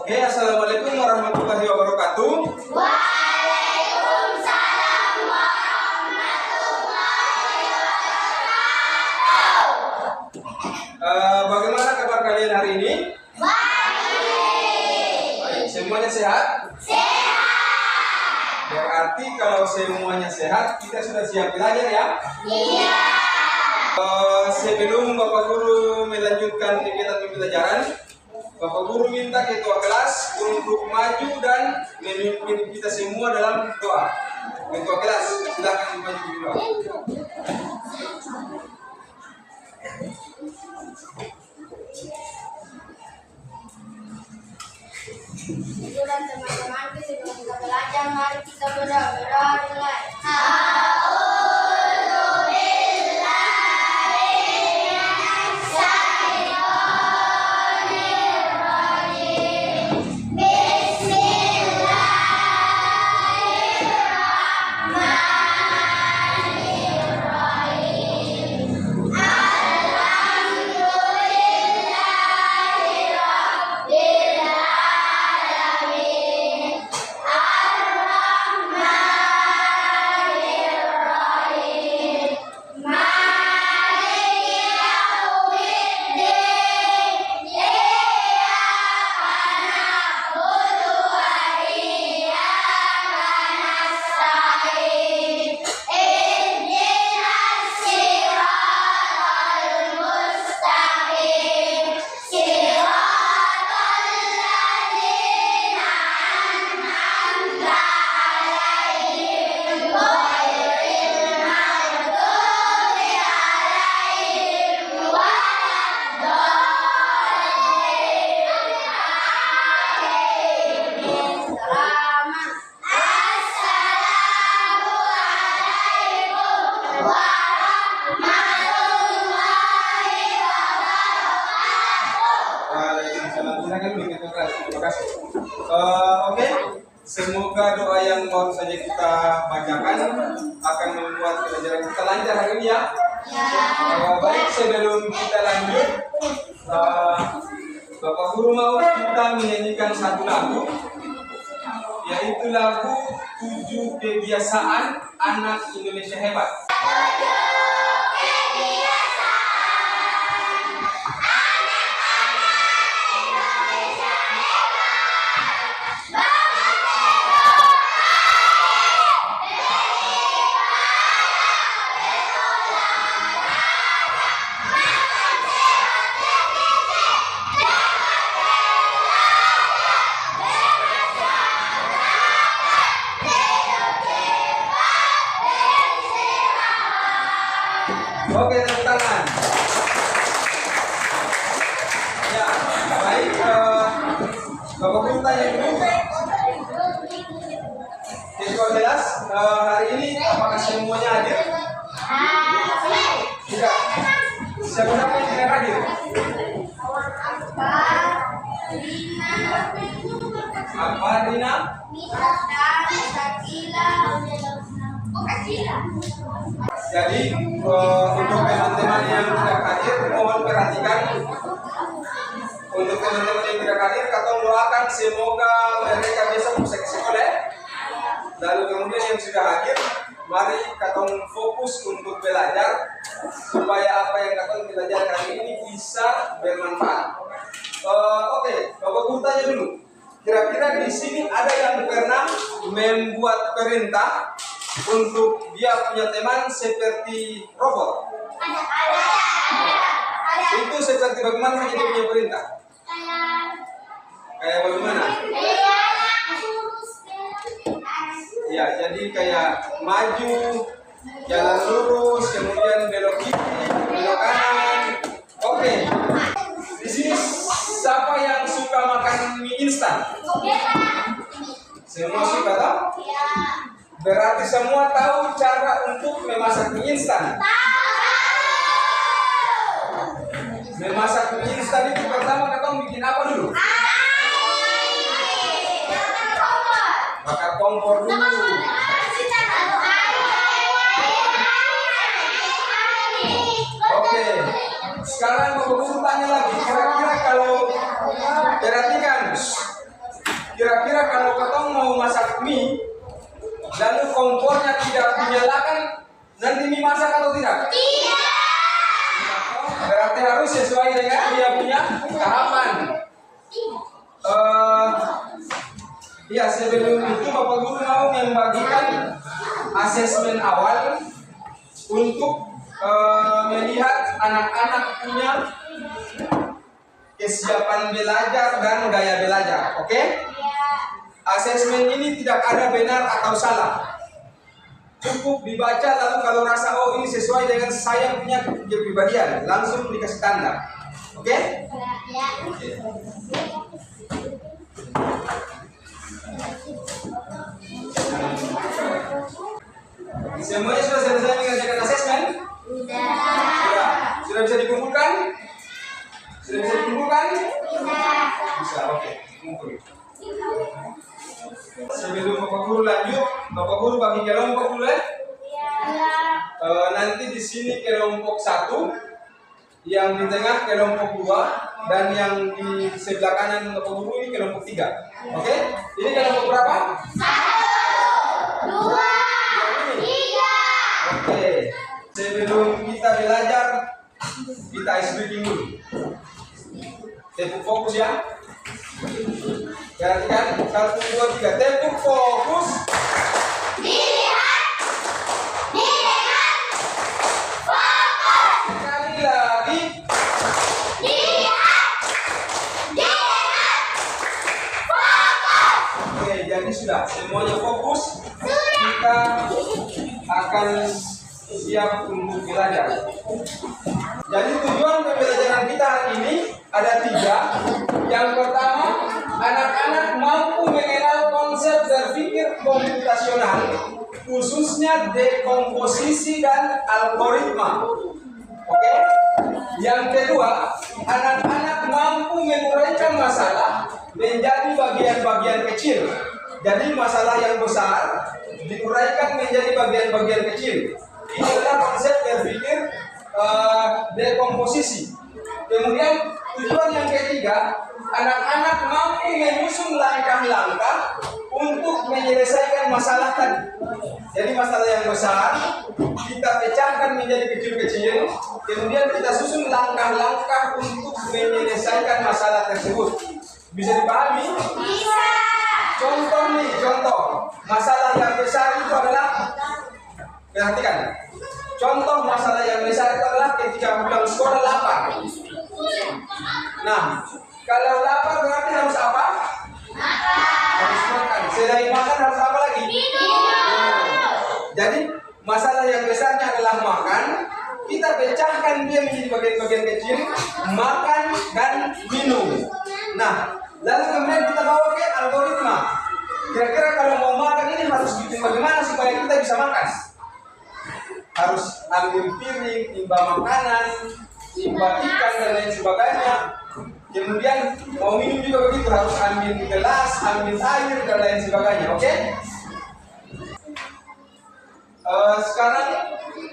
Oke, assalamualaikum warahmatullahi wabarakatuh. Waalaikumsalam warahmatullahi wabarakatuh. Bagaimana kabar kalian hari ini? Baik, semuanya sehat? Sehat. Berarti kalau semuanya sehat, kita sudah siap belajar ya? Iya. Sebelum Bapak Guru melanjutkan kegiatan pembelajaran, Bapak Guru minta ketua kelas untuk maju dan memimpin kita semua dalam doa. Ketua kelas, silakan maju di doa. Dan teman-teman, sebelum kita belajar, mari kita berdoa mulai. Oke, semoga doa yang baru saja kita bacakan akan membuat pelajaran kita lancar hari ini ya. Baik, sebelum kita lanjut, Bapak Guru mau kita menyanyikan satu lagu, yaitu lagu 7 Kebiasaan Anak Indonesia Hebat. Oke, tepuk tangan. Ya, baik. Bapak Guru tanya dulu. Ketua kelas, hari ini apakah semuanya hadir? Tidak. Siapa yang tidak hadir? Apa, Rina? Jadi untuk teman-teman yang tidak hadir, mohon perhatikan. Untuk teman-teman yang tidak hadir, kita doakan semoga mereka besok bisa ke sekolah. Lalu kemudian yang sudah hadir, mari kita fokus untuk belajar supaya apa yang kita belajar kali ini bisa bermanfaat. Oke, Bapak Guru tanya dulu. Kira-kira di sini ada yang pernah membuat perintah untuk dia punya teman seperti robot? Ada. Itu seperti bagaimana dia punya perintah? Kayak bagaimana? Ya, jadi kayak maju, jalan lurus, kemudian belok kiri, belok kanan. Oke. Di sini siapa yang suka makan mie instan? Semua suka tahu? Berarti semua tahu cara untuk memasak mie instan. Memasak mie instan itu pertama kita bikin apa dulu? Bakar kompor dulu. Oke. Sekarang Bapak Guru tanya lagi, kira-kira kalau perhatikan kira-kira kalau ketong mau masak mie, lalu kompornya tidak dinyalakan, nanti mie masak atau tidak? Tidak. Berarti harus sesuai dengan dia punya tahapan. Ya, sebelum itu Bapak Guru mau membagikan asesmen awal untuk melihat anak-anak punya kesiapan belajar dan gaya belajar. Oke? Asesmen ini tidak ada benar atau salah. Cukup dibaca, lalu kalau rasa oh ini sesuai dengan saya punya kepribadian, langsung dikasih tanda. Oke? Oke. Semuanya sudah selesai mengerjakan asesmen? Sudah bisa dikumpulkan? Sudah bisa dikumpulkan? Bisa, oke. Kumpul. Sebelum Bapak Guru lanjut, Bapak Guru bagi kelompok dulu ya. Nanti di sini kelompok 1, yang di tengah kelompok 2, dan yang di sebelah kanan Bapak Guru ini kelompok 3. Oke? Ini kelompok berapa? 1, 2, 3. Oke. Sebelum kita belajar, kita ice breaking dulu. Tepuk fokus ya. Perhatikan 1, 2, 3. Tepuk fokus. Dilihat. Fokus. Sekali lagi. Dilihat. Fokus. Oke, jadi sudah semuanya fokus. Kita akan siap untuk belajar. Jadi tujuan pembelajaran kita hari ini ada 3. Yang pertama, anak-anak mampu mengenal konsep berpikir komputasional, khususnya dekomposisi dan algoritma. Oke? Yang kedua, anak-anak mampu menguraikan masalah menjadi bagian-bagian kecil. Jadi masalah yang besar diuraikan menjadi bagian-bagian kecil. Ini adalah konsep berpikir dekomposisi. Kemudian tujuan yang ketiga, anak-anak mampu menyusun langkah-langkah untuk menyelesaikan masalah tadi. Jadi masalah yang besar kita pecahkan menjadi kecil-kecil, kemudian kita susun langkah-langkah untuk menyelesaikan masalah tersebut. Bisa dipahami? Bisa. Contoh masalah yang besar itu adalah, perhatikan. Contoh masalah yang besar itu adalah ketika pulang sekolah lapar. Nah, kalau lapar berarti harus apa? Harus makan. Selain makan harus apa lagi? Jadi masalah yang besarnya adalah makan. Kita pecahkan dia menjadi bagian-bagian kecil, makan dan minum. Nah, lalu kemudian kita bawa ke algoritma. Kira-kira kalau mau makan ini harus bikin bagaimana supaya kita bisa makan? Harus ambil piring, timba makanan, timba ikan dan lain sebagainya. Kemudian mau minum juga begitu, harus ambil gelas, ambil air dan lain sebagainya. Oke? Sekarang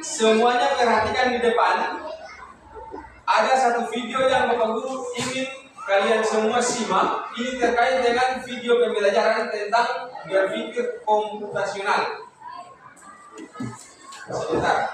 semuanya perhatikan di depan. Ada satu video yang Bapak Guru ingin kalian semua simak. Ini terkait dengan video pembelajaran tentang berpikir komputasional. Sebentar.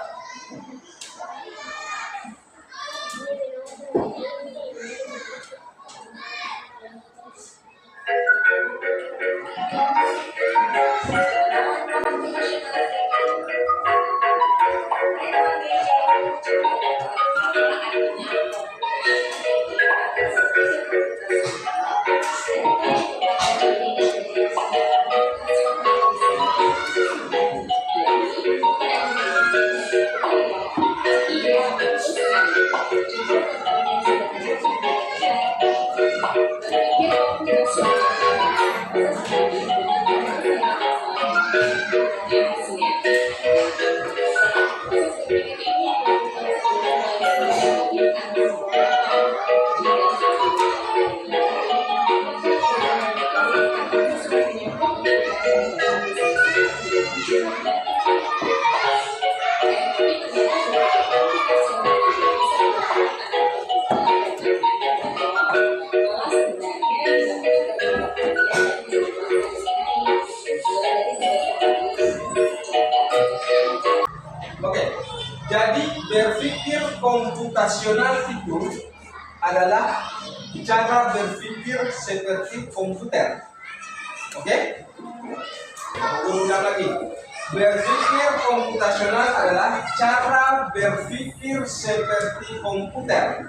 komputasional itu adalah cara berpikir seperti komputer. Oke? Ulang lagi. Berpikir komputasional adalah cara berpikir seperti komputer.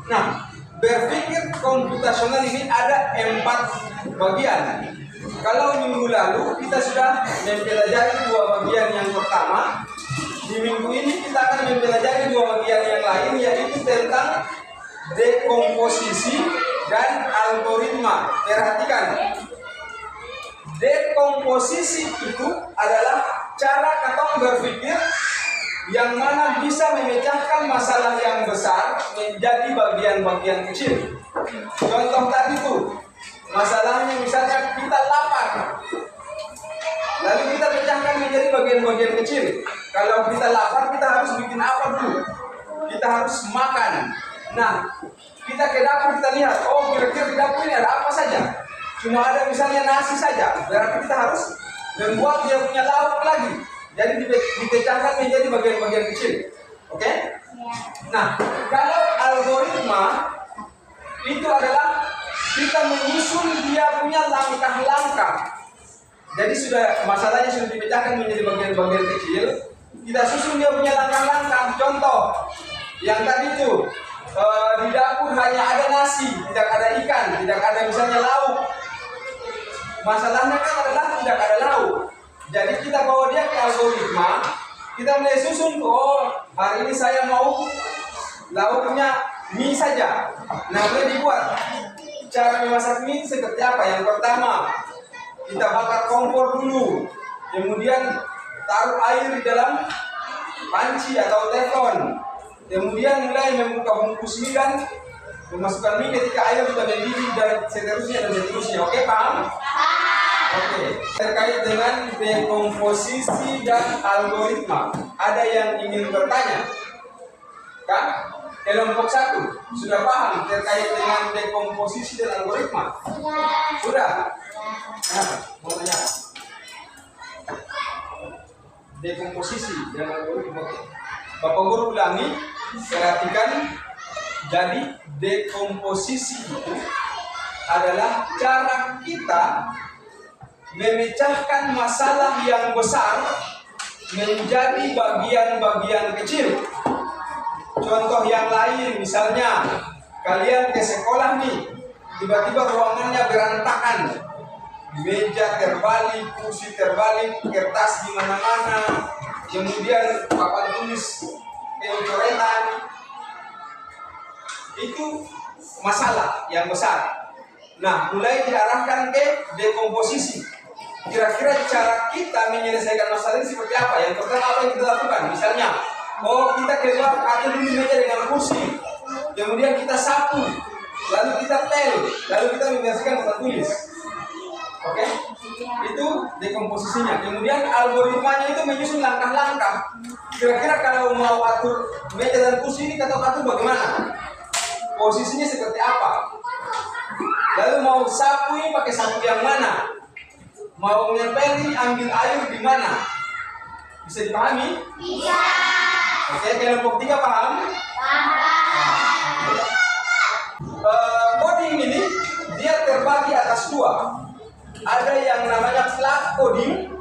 Nah, berpikir komputasional ini ada 4 bagian. Kalau minggu lalu kita sudah mempelajari 2 bagian yang pertama, di minggu ini kita akan mempelajari 2 bagian yang lain, yaitu tentang dekomposisi dan algoritma. Perhatikan, dekomposisi itu adalah cara katong berpikir yang mana bisa memecahkan masalah yang besar menjadi bagian-bagian kecil. Contoh tadi tuh, masalahnya misalnya kita lapar, lalu kita pecahkan menjadi bagian-bagian kecil. Kalau kita lapar, kita harus bikin apa dulu? Kita harus makan. Nah, kita ke dapur, kita lihat, oh kira-kira di dapur ini ada apa saja. Cuma ada misalnya nasi saja, berarti kita harus membuat dia punya lauk lagi. Jadi dipecahkan menjadi bagian-bagian kecil. Oke? Nah, kalau algoritma itu adalah kita menyusun dia punya langkah-langkah. Jadi masalahnya sudah dipecahkan menjadi bagian-bagian kecil. Kita susun dia punya langkah-langkah. Contoh, yang tadi itu di dapur hanya ada nasi, tidak ada ikan, tidak ada misalnya lauk. Masalahnya kan adalah tidak ada lauk. Jadi kita bawa dia ke algoritma, kita mulai susun, oh hari ini saya mau lauknya mie saja. Nah, mulai dibuat. Cara memasak mie seperti apa? Yang pertama, kita bakar kompor dulu, kemudian taruh air di dalam panci atau teflon, kemudian mulai membuka bungkus mie dan memasukkan mie ketika air sudah mendidih dan seterusnya. Oke, paham? Oke. Terkait dengan dekomposisi dan algoritma, ada yang ingin bertanya? Kan? Kelompok 1 sudah paham terkait dengan dekomposisi dan algoritma? Sudah? Nah, mau tanya? Dekomposisi dan algoritma. Bapak Guru ulangi, perhatikan. Jadi dekomposisi itu adalah cara kita memecahkan masalah yang besar menjadi bagian-bagian kecil. Contoh yang lain, misalnya kalian ke sekolah nih, tiba-tiba ruangannya berantakan, meja terbalik, kursi terbalik, kertas di mana-mana, kemudian papan tulis coretan. Itu masalah yang besar. Nah, mulai diarahkan ke dekomposisi. Kira-kira cara kita menyelesaikan masalah ini seperti apa? Yang pertama, apa yang kita lakukan? Misalnya, oh kita keluar atur dulu meja dengan kursi, kemudian kita sapu, lalu kita pel, lalu kita membersihkan papan tulis. Oke? Itu dekomposisinya. Kemudian algoritmanya itu menyusun langkah-langkah. Kira-kira kalau mau atur meja dan kursi ini, kita atur bagaimana? Posisinya seperti apa? Lalu mau sapu ini pakai sapu yang mana? Mau ngepel ambil air di mana? Bisa dipahami? Bisa. Oke, kelompok 3 paham? Paham. Coding ini dia terbagi atas 2. Ada yang namanya plug coding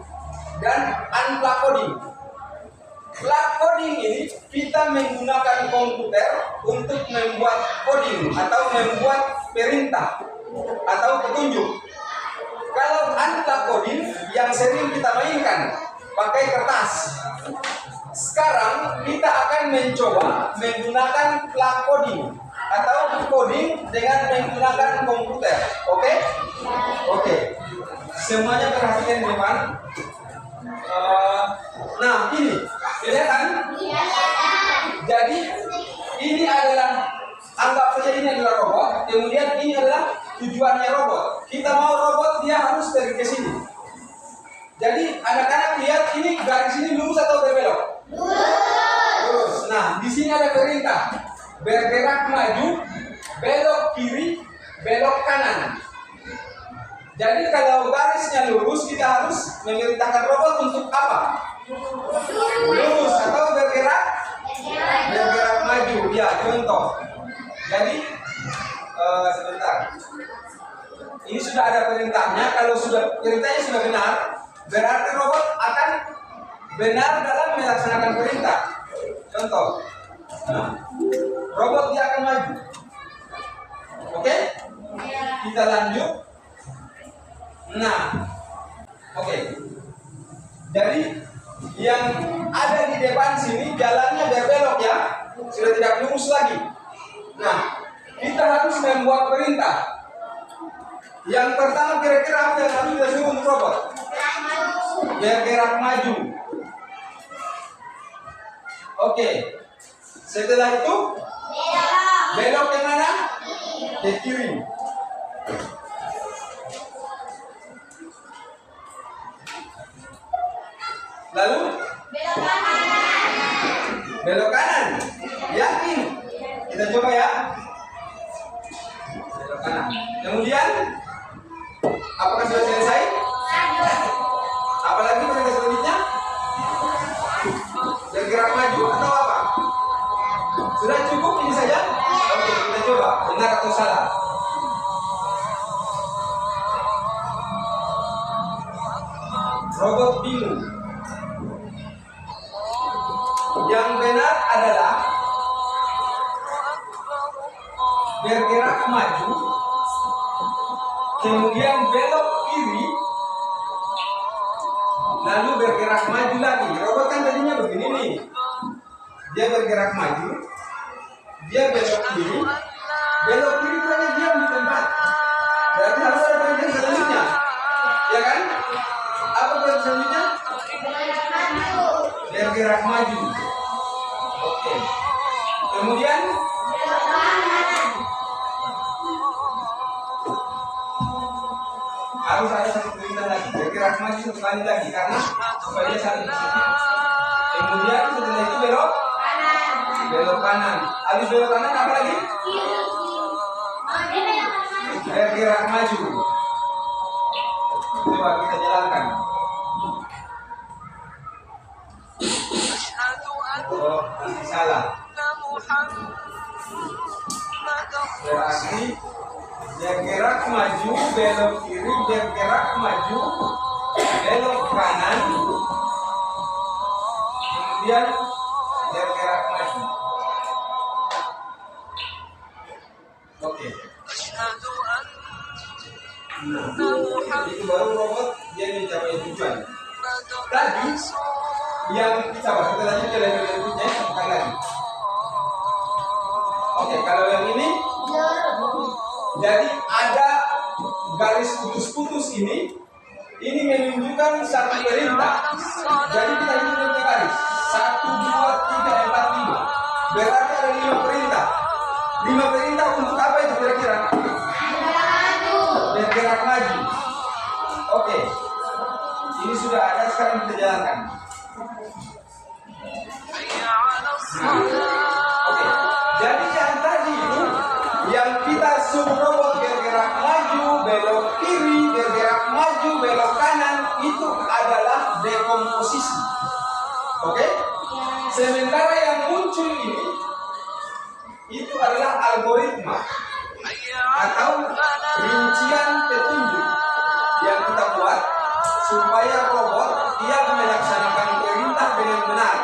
dan unplug coding. Plug coding ini kita menggunakan komputer untuk membuat coding atau membuat perintah atau petunjuk. Kalau unplug coding yang sering kita mainkan pakai kertas. Sekarang kita akan mencoba menggunakan plug coding atau coding dengan menggunakan komputer. Oke? Oke. Semuanya perhatikan depan. Nah, ini kelihatan? Jadi ini adalah, anggap saja ini adalah robot. Kemudian ini adalah tujuannya robot. Kita mau robot dia harus pergi ke sini. Jadi anak-anak lihat ini garis ini lurus atau berbelok? Lurus. Nah, di sini ada perintah bergerak maju, belok kiri, belok kanan. Jadi kalau garisnya lurus, kita harus memerintahkan robot untuk apa? Lurus atau bergerak maju. Ya, contoh. Jadi sebentar. Ini sudah ada perintahnya. Kalau sudah perintahnya sudah benar, berarti robot akan benar dalam melaksanakan perintah. Contoh, robot dia akan maju. Oke? Kita lanjut. Nah, oke. Jadi yang ada di depan sini jalannya berbelok ya, sudah tidak lurus lagi. Nah, kita harus membuat perintah. Yang pertama kira-kira apa yang harus kita suruh untuk robot? Bergerak maju. Oke. Setelah itu belok ke mana? Ke kiri. Lalu belok kanan. Yakin? Kita coba ya. Belok kanan. Kemudian apakah sudah selesai? Apalagi perintah selanjutnya? Bergerak maju atau apa? Sudah cukup ini saja? Oke, kita coba. Benar atau salah? Robot bingung. Yang benar adalah bergerak maju, kemudian belok kiri, lalu bergerak maju lagi. Robot kan tadinya begini nih. Dia bergerak maju, dia belok kiri terus diam di tempat. Berarti harus ada perintah selanjutnya, ya kan? Apa perintah selanjutnya? Bergerak maju. Oke. Kemudian harus ada satu perintah lagi. Bergerak maju satu kali lagi karena supaya dia saling positif. Kemudian setelah itu belok kanan. Habis belok kanan apa lagi? Bergerak maju. Coba kita jalankan. Oh, masih salah. Berarti bergerak maju, belok kiri, bergerak maju, belok kanan, kemudian bergerak maju. Oke. Nah, itu baru robot dia mencapai tujuan. Tadi yang kita bahas kita lanjut ke level berikutnya, bukan lagi. Oke, kalau yang ini, jadi ada garis putus-putus ini menunjukkan satu perintah. Jadi kita hitung ke garis 1, 2, 3, 4, 5. Berarti ada 5 perintah. 5 perintah untuk apa itu kira-kira? Bergerak maju. Oke. Ini sudah ada, sekarang kita jalankan. Oke. Jadi yang tadi itu yang kita suruh robot bergerak maju, belok kiri, bergerak maju, belok kanan, itu adalah dekomposisi. Oke? Sementara yang muncul ini itu adalah algoritma atau rincian petunjuk yang kita buat supaya robot dia melaksanakan perintah dengan benar.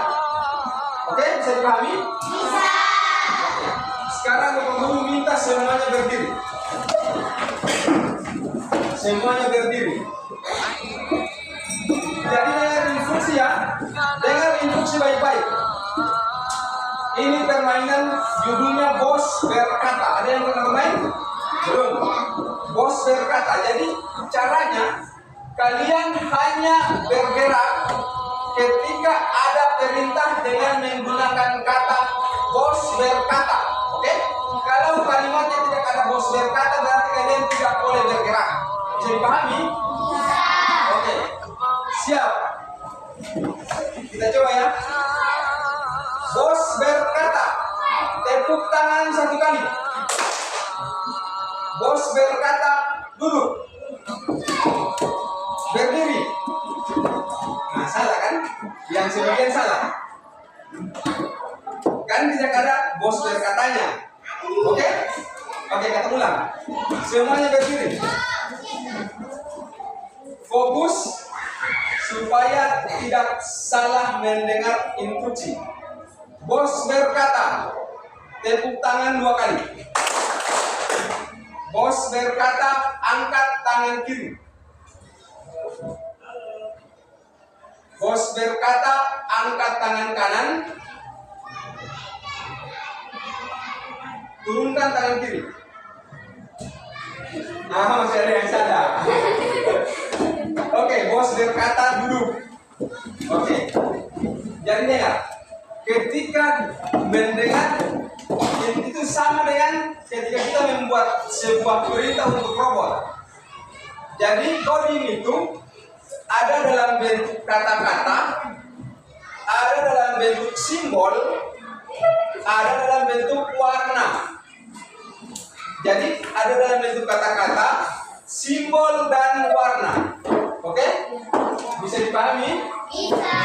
Oke, bisa dipahami? Bisa. Oke. Sekarang Bapak Guru minta semuanya berdiri. Semuanya berdiri. Jadi dengar instruksi ya. Dengar instruksi baik-baik. Ini permainan judulnya Bos Berkata. Ada yang pernah bermain? Belum. Bos Berkata. Jadi caranya kalian hanya bergerak ketika ada perintah dengan menggunakan kata bos berkata. Oke? Kalau kalimatnya tidak ada bos berkata berarti kalian tidak boleh bergerak. Bisa dipahami? Oke. Siap. Kita coba ya. Bos berkata. Tepuk tangan 1 kali. Bos berkata duduk. Berdiri. Nah, salah kan? Yang sebagian salah. Kan tidak ada bos berkatanya. Oke? Oke, kata ulang. Semuanya berdiri. Fokus supaya tidak salah mendengar instruksi. Bos berkata, tepuk tangan 2 kali. Bos berkata, angkat tangan kiri. Bos berkata, angkat tangan kanan. Turunkan tangan kiri. Nah, masih ada yang salah. Oke, bos berkata duduk. Oke. Jadi dengar. Ketika mendengar itu sama dengan ketika kita membuat sebuah perintah untuk robot. Jadi coding itu ada dalam bentuk kata-kata, ada dalam bentuk simbol, ada dalam bentuk warna. Jadi ada dalam bentuk kata-kata, simbol dan warna. Oke? Bisa dipahami? Bisa.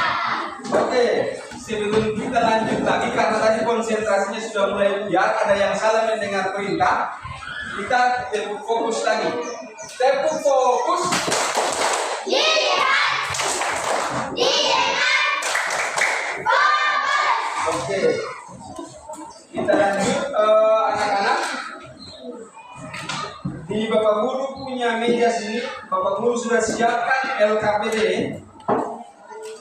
Oke. Sebelum kita lanjut lagi, karena tadi konsentrasinya sudah mulai buyar, ada yang salah mendengar perintah, kita tepuk fokus lagi. Tepuk fokus. Lihat. Fokus. Oke. Kita lanjut anak-anak. Di Bapak Guru punya meja sini, Bapak Guru sudah siapkan LKPD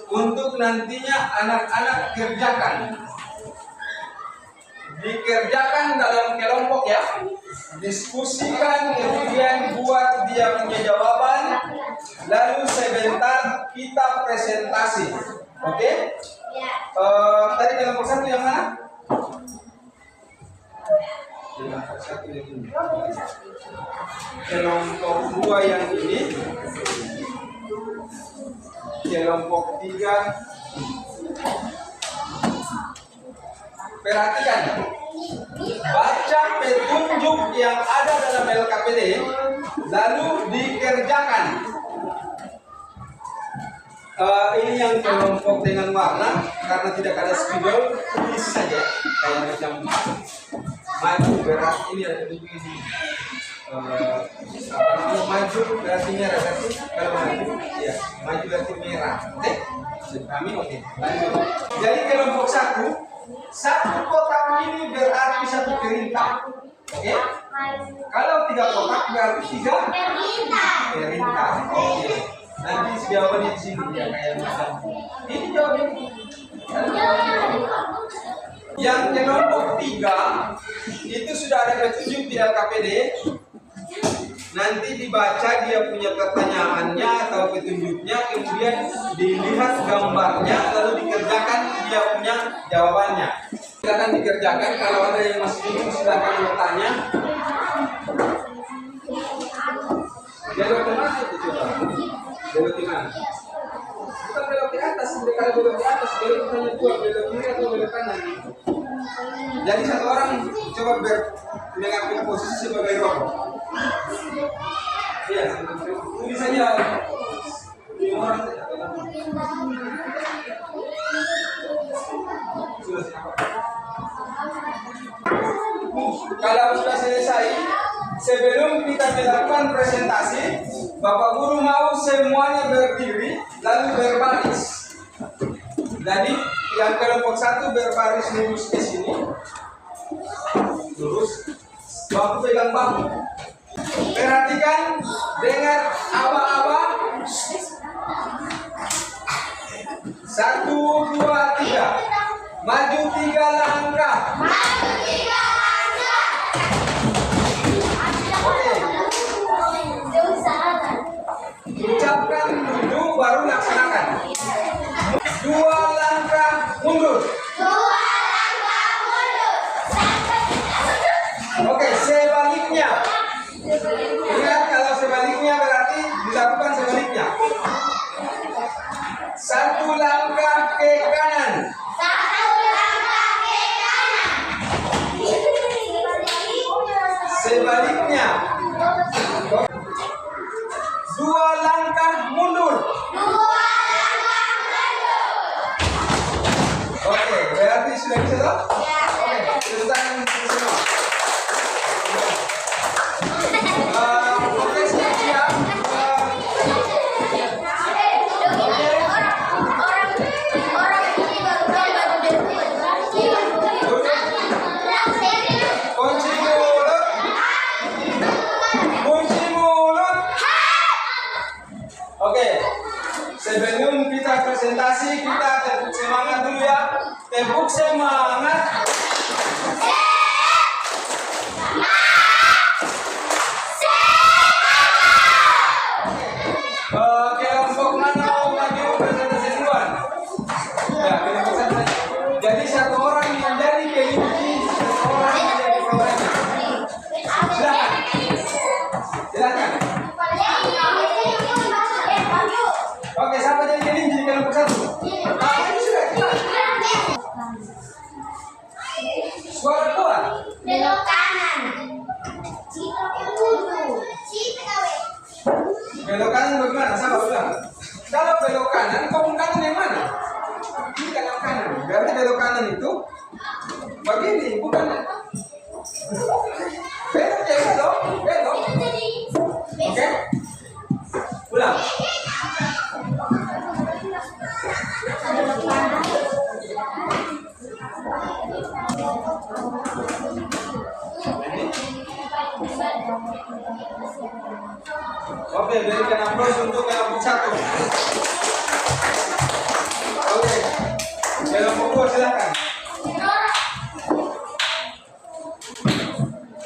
untuk nantinya anak-anak kerjakan. Dikerjakan dalam kelompok ya. Diskusikan, kemudian buat dia punya jawaban, lalu sebentar kita presentasi. Oke? Ya. Tadi kelompok 1 yang mana? Kelompok 1 yang ini. Kelompok 2 yang ini. Kelompok 3. Perhatikan. Baca petunjuk yang ada dalam LKPD, lalu dikerjakan. Ini yang kelompok dengan warna, karena tidak ada spidol, tulis saja kayak macam maju berat. Ini ada petunjuk ini. Maju berarti merah, berarti kalau maju ya maju berarti merah. Oke, kami oke. Lanjut. Jadi kelompok 1 kotak ini berarti 1 perintah. Oke. Kalau 3 kotak berarti 3 perintah. Oke. Nanti jawabannya di sini ya kayak macam ini jawabannya. Yang kelompok 3 itu sudah ada petunjuk di LKPD. Nanti dibaca dia punya pertanyaannya atau petunjuknya, kemudian dilihat gambarnya, lalu dikerjakan dia punya jawabannya. Silakan dikerjakan. Kalau ada yang masih bingung silakan bertanya. Belok ke mana itu coba? Belok ke mana? Bukan belok ke atas, kalau belok ke atas belok hanya 2, belok kiri atau belok kanan. Jadi 1 orang coba mengambil posisi sebagai robot. Iya, tulis saja 5 orang saja. Kalau sudah selesai, sebelum kita melakukan presentasi, Bapak Guru mau semuanya berdiri lalu berbaris. Jadi yang kelompok 1 berbaris lurus di sini, lurus, bahu pegang bahu. Perhatikan, dengar aba-aba. 1, 2, 3. Maju 3 langkah. Oke. Ucapkan dulu baru laksanakan. 2 langkah mundur. Oke, sebaliknya. Ingat kalau sebaliknya berarti dilakukan sebaliknya. 1 langkah ke kanan. Sebaliknya. 2 langkah mundur. Oke, berarti sudah bisa toh? Oke, selesai. Oke, sebelum kita presentasi, kita tepuk semangat dulu ya. Tepuk semangat. Kelompok mana mau maju presentasi duluan? Ya, kelompok satu. Jadi satu orang yang jadi kelinci, satu orang yang jadi programmer. Silakan. Silakan. Oke, siapa jadi kelinci di kelompok satu? Ini sudah jelas. Suara keluar. Belok kanan. Belok kanan bagaimana? Sama ulang. Kalau belok kanan, kamu kanan yang mana? Ini kanan kanan. Berarti belok kanan itu begini, bukan? Belok ya belok, belok. Oke? Ulang. Oke, berikan aplaus untuk kelompok satu. Oke, kelompok dua silakan.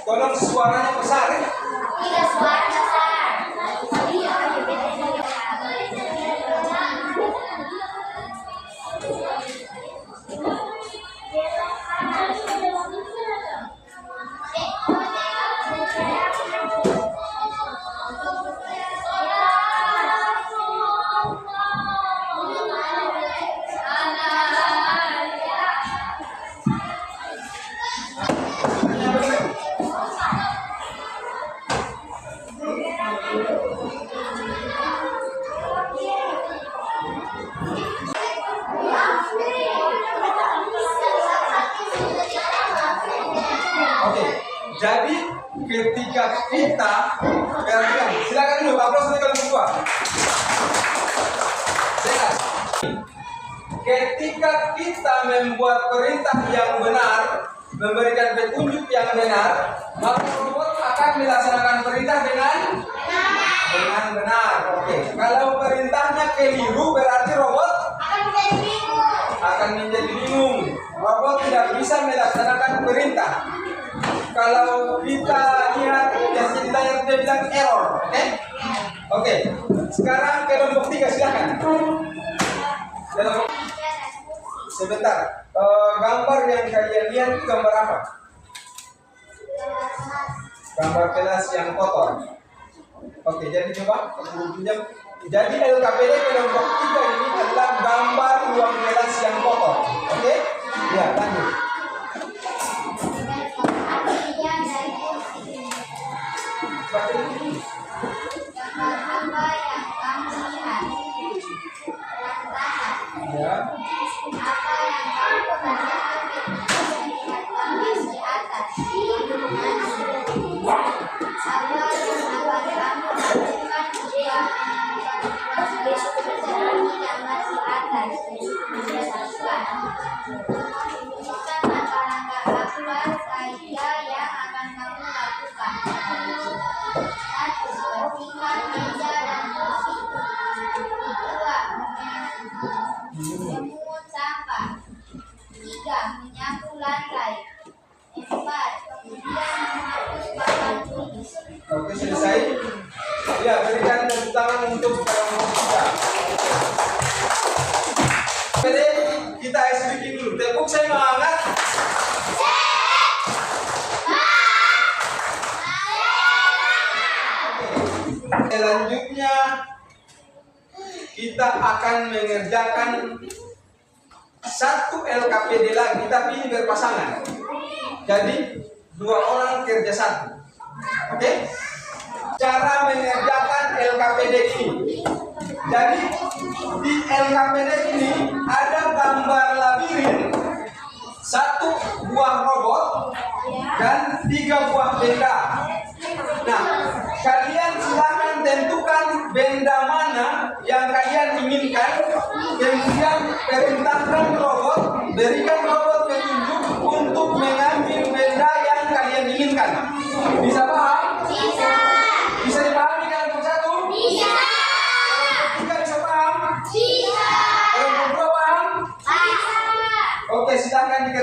Tolong suaranya besar ya. Tidak suara besar. Oke, jadi ketika kita perhatikan, silakan dulu aplaus untuk kelompok dua. Silakan. Ketika kita membuat perintah yang benar, memberikan petunjuk yang benar, maka robot akan melaksanakan perintah dengan benar. Oke, kalau perintahnya keliru berarti robot akan menjadi bingung. Robot tidak bisa melaksanakan perintah. Kalau kita lihat biasanya ditanya dia bilang error, oke? Oke, sekarang kelompok tiga silakan. Kelompok sebentar, gambar yang kalian lihat itu gambar apa? Gambar kelas yang kotor. Oke, jadi coba pinjam. Jadi LKPD kelompok tiga ini adalah gambar ruang kelas yang kotor. Oke? Ya, lanjut. Baca dulu. Gambar-gambar yang kamu lihat berantakan. Ya. Apa yang kamu kerjakan melihat gambar di atas? Apa yang akan kamu lakukan jika menemukan seperti gambar di atas? Bukan langkah-langkah apa saja yang akan kamu lakukan. 1. Bersihkan meja dan kursi. 2. Memungut sampah. 3. Menyapu lantai. 4. Kemudian menghapus papan tulis. Oke, selesai. Ya, berikan tepuk tangan untuk kelompok tiga. Jadi kita speaking dulu. Tepuk semangat. Selanjutnya kita akan mengerjakan satu LKPD lagi, tapi ini berpasangan. Jadi 2 orang kerja satu. Oke? Cara mengerjakan LKPD ini. Jadi di LKPD ini ada gambar labirin, 1 buah robot dan 3 buah benda. Nah, kalian silakan tentukan benda mana yang kalian inginkan, kemudian perintahkan robot, berikan robot petunjuk untuk mengambil benda yang kalian inginkan. Bisa paham? Bisa. Bisa dipahami kan satu? Bisa.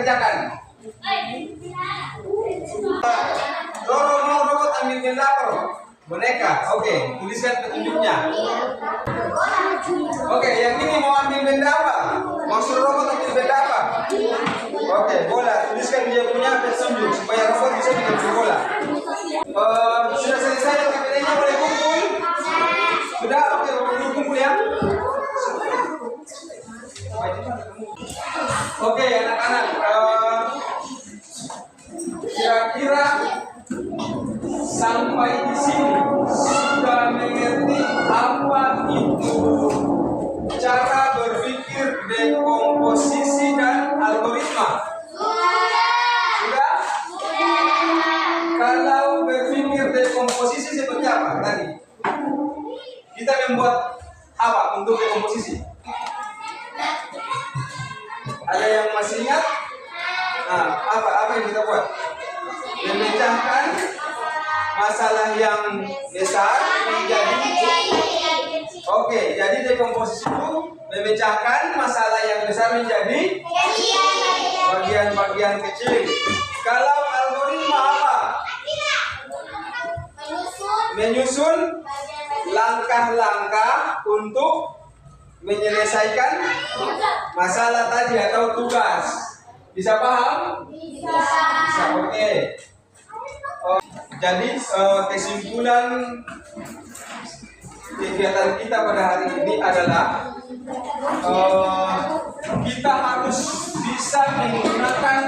kerjakan. Roro mau robot ambil benda apa? Boneka. Oke, tuliskan petunjuknya. Oke, yang ini mau ambil benda apa? Maksud robot ambil benda apa? Oke, bola. Tuliskan dia punya petunjuk supaya robot bisa mengambil bola. Sudah selesai KPD-nya, boleh kumpul? Sudah, oke, boleh kumpul ya. Oke, anak-anak, kira-kira sampai di sini sudah mengerti apa itu cara berpikir dekomposisi dan algoritma? Sudah? Kalau berpikir dekomposisi seperti apa tadi? Kita membuat apa untuk dekomposisi? Ada yang masih ingat? Nah, apa yang kita buat? Memecahkan masalah yang besar menjadi. Oke, jadi dekomposisi itu memecahkan masalah yang besar menjadi bagian-bagian kecil. Kalau algoritma apa? Menyusun langkah-langkah untuk menyelesaikan masalah tadi atau tugas. Bisa paham? Bisa. Oke. Jadi kesimpulan kegiatan kita pada hari ini adalah kita harus bisa menggunakan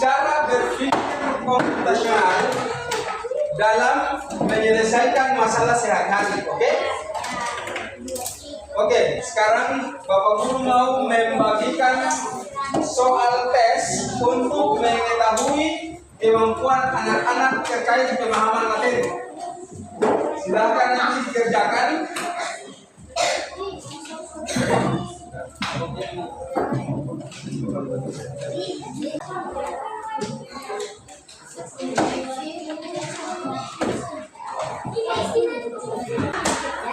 cara berpikir komputasional dalam menyelesaikan masalah sehari-hari. Oke? Oke, sekarang Bapak Guru mau membagikan soal tes untuk mengetahui kemampuan anak-anak terkait pemahaman materi. Silakan nanti dikerjakan.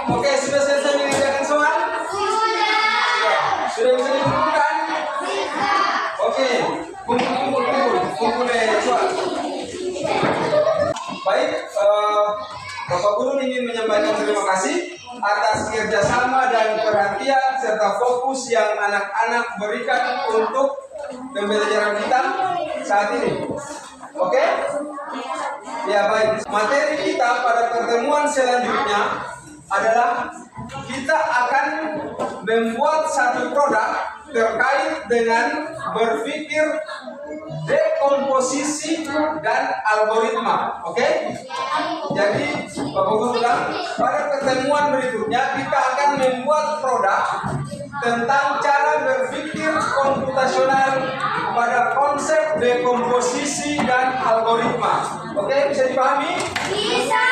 Oke, sudah selesai mengerjakan soal? Sudah bisa dikumpulkan? Oke, kumpul soal. Baik, Bapak Guru ingin menyampaikan terima kasih atas kerjasama dan perhatian serta fokus yang anak-anak berikan untuk pembelajaran kita saat ini. Oke? Ya baik, materi kita pada pertemuan selanjutnya adalah kita akan membuat satu produk terkait dengan berpikir dekomposisi dan algoritma. Oke? Jadi Bapak Guru bilang pada pertemuan berikutnya kita akan membuat produk tentang cara berpikir komputasional pada konsep dekomposisi dan algoritma. Oke, bisa dipahami? Bisa.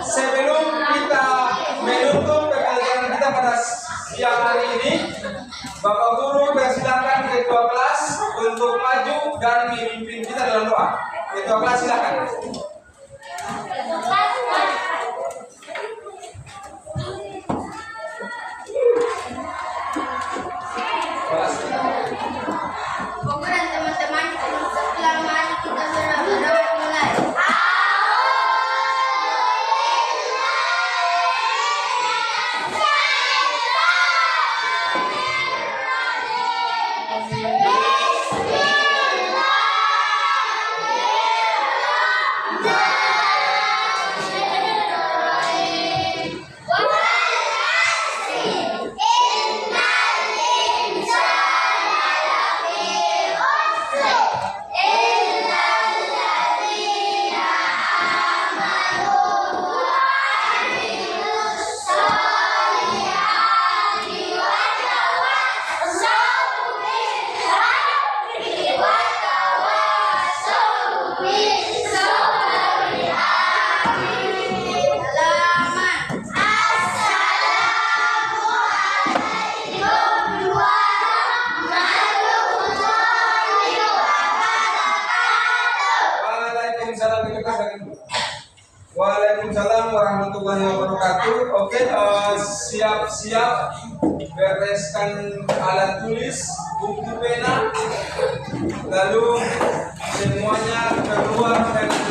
Sebelum kita menutup pembelajaran kita pada siang hari ini, Bapak Guru persilakan ketua kelas untuk maju dan memimpin kita dalam doa. Ketua kelas silakan. Pemeran teman-teman, selama kita benar-benar mulai. Waalaikumsalam warahmatullahi wabarakatuh. Oke, siap-siap bereskan alat tulis, buku pena, lalu semuanya keluar dengan